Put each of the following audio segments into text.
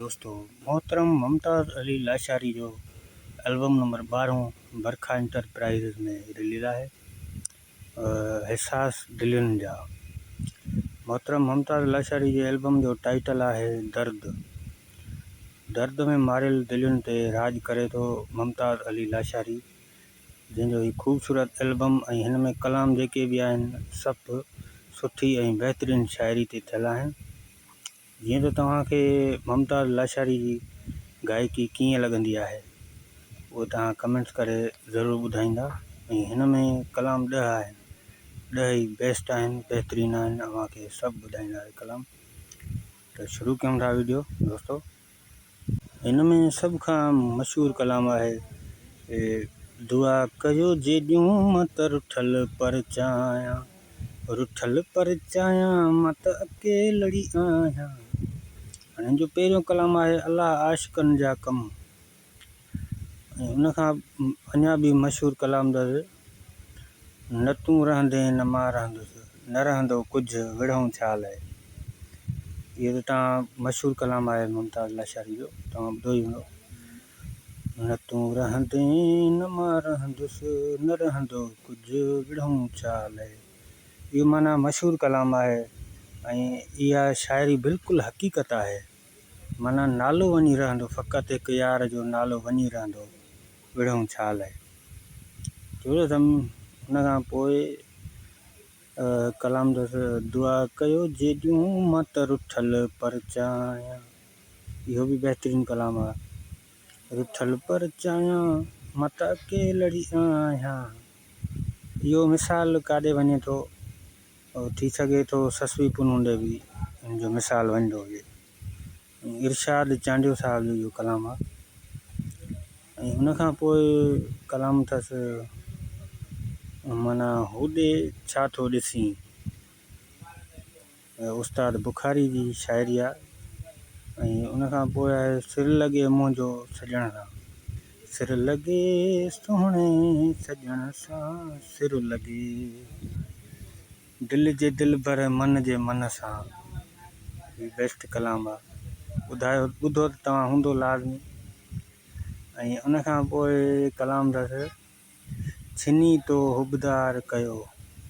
दोस्तों, मोहतरम मुमताज़ अली लाशारी जो एल्बम नंबर 12 बरखा इंटरप्राइज़ में रिलीज़ है। एहसास दिलनि जा। मोहतरम मुमताज़ लाशारी जे एल्बम जो टाइटल है दर्द। दर्द में मारियल दिलुनि ते राज करे तो मुमताज़ अली लाशारी, जंहिंजो ही ख़ूबसूरत एल्बम ऐं हिन में कलाम जेके भी आहिनि सभु सुठी ऐं बहितरीन शाइरी ते थियल आहिनि। जीअं त तव्हांखे मुमताज़ लाशारी जी गायकी कीअं लॻंदी आहे उहो तव्हां कमेंट्स करे ज़रूरु ॿुधाईंदा। ऐं हिन में कलाम 10 आहिनि, 10 ई बेस्ट आहिनि, बहितरीन आहिनि, तव्हांखे सभु ॿुधाईंदा कलाम। त शुरू कयूं था वीडियो दोस्तों। हिन में सभ खां मशहूरु कलाम आहे दुआ कयो जेॾियूं मां त रुठल पर चाहियां, रुठल पर चाहियां मां त अकेलड़ी आहियां। हाणे जो पहिरियों कलाम आहे अलाह आशिक़नि जा कम। ऐं उन खां अञा बि मशहूरु कलाम अथसि न तूं रहंदे न मां रहंदुसि, न रहंदो कुझु विढ़ऊं छा लाइ। इहो त तव्हां मशहूरु कलाम आहे मुमताज़ लाशारी जो, तव्हां ॿुधो ई हूंदो। न तूं रहंदे न मां रहंदुसि, न रहंदो कुझु विढ़ऊं छा लाइ। इहो माना मशहूरु कलाम आहे ऐं इहा शाइरी बिल्कुलु हक़ीक़त आहे। माना नालो वञी रहंदो, फ़क़ति हिकु यार जो नालो वञी रहंदो, विढ़ऊं छा लाइ। छो त उन खां पोइ कलाम अथसि दुआ कयो जेॾियूं मां त रुठल पर चाहियां। इहो बि बहितरीनु कलाम आहे। रुठल पर चाहियां मां त अकेलड़ी आहियां। इहो मिसाल काॾे वञे थो, थी सघे थो ससवी पुनूंडे बि इन जो मिसाल वञंदो हुजे। इरशाद चांडियो साहिब जो इहो कलाम आहे। ऐं उन खां पोइ कलाम अथसि माना होॾे छा थो ॾिसी, उस्ताद बुखारी जी शाइरी आहे। ऐं उन खां पोइ आहे सिर लॻे मुंहिंजो सॼण सां, सिर लॻे सुहिणे सॼण सां, सिर लॻे दिलि जे दिलि भर मन जे मन सां। हीउ बेस्ट कलाम आहे, ॿुधो त तव्हां हूंदो लाज़मी। ऐं उन खां पोइ कलाम अथसि छिनी तो हुबदार कयो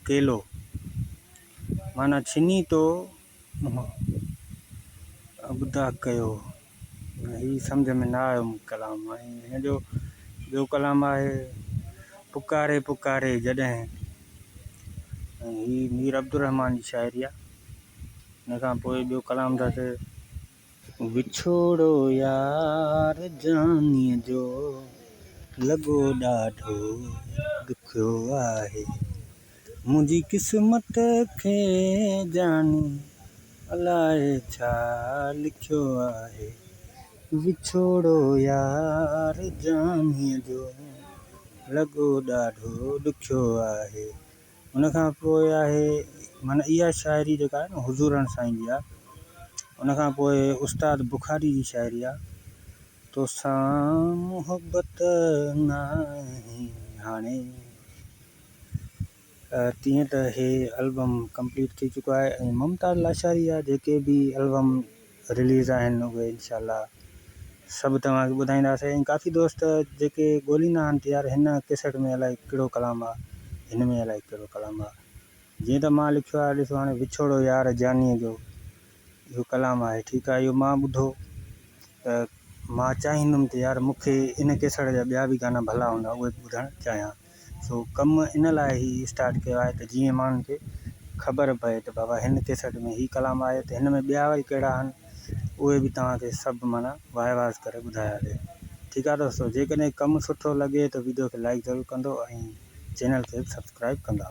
केलो। माना छिनी तो हुबदा कयो, हीउ सम्झ में न आयो कलाम। ऐं हिन जो ॿियो कलाम आहे पुकारे पुकारे जॾहिं, ऐं हीउ मीर अब्दुर्रहमान जी शाइरी आहे। हिन खां पोइ ॿियो कलाम अथसि विछोड़ो यार जानीअ जो लॻो ॾाढो ॾुखियो आहे, मुंहिंजी क़िस्मत खे जानी अलाए छा लिखियो आहे। विछोड़ो यार जानीअ जो लॻो ॾाढो ॾुखियो आहे। उन खां पोइ आहे माना इहा शाइरी जेका आहे न हुज़ूरनि साईं जी आहे। उन खां पोइ उस्ताद बुखारी जी शाइरी आहे तोसां मुहबत नाहे हाणे। तीअं त हे एल्बम कंप्लीट थी चुको आहे। ऐं मुमताज़ लाशारी जा जेके बि एल्बम रिलीज़ आहिनि उहे इंशाल्लाह सभु तव्हांखे ॿुधाईंदासीं। ऐं काफ़ी दोस्त जेके ॻोल्हींदा आहिनि त यार हिन कैसेट में अलाए कहिड़ो कलाम आहे, हिन में अलाए कहिड़ो कलाम आहे। जीअं त मां लिखियो आहे, ॾिसो हाणे विछोड़ो यार जानीअ जो इहो कलाम आहे, ठीकु आहे। इहो मां ॿुधो त मां चाहींदुमि त यार मूंखे इन कैसेट जा ॿिया बि गाना भला हूंदा उहे ॿुधणु चाहियां। सो कमु इन लाइ ई स्टार्ट कयो आहे त जीअं माण्हुनि खे ख़बर पए त बाबा हिन कैसेट में हीउ कलाम आहे त हिन में ॿिया वरी कहिड़ा आहिनि उहे बि तव्हांखे सभु माना वाह वाह करे ॿुधायासीं। ठीकु आहे दोस्तों, जेकॾहिं कमु सुठो लॻे त वीडियो खे लाइक ज़रूरु कंदो ऐं चैनल खे सब्सक्राइब कंदा।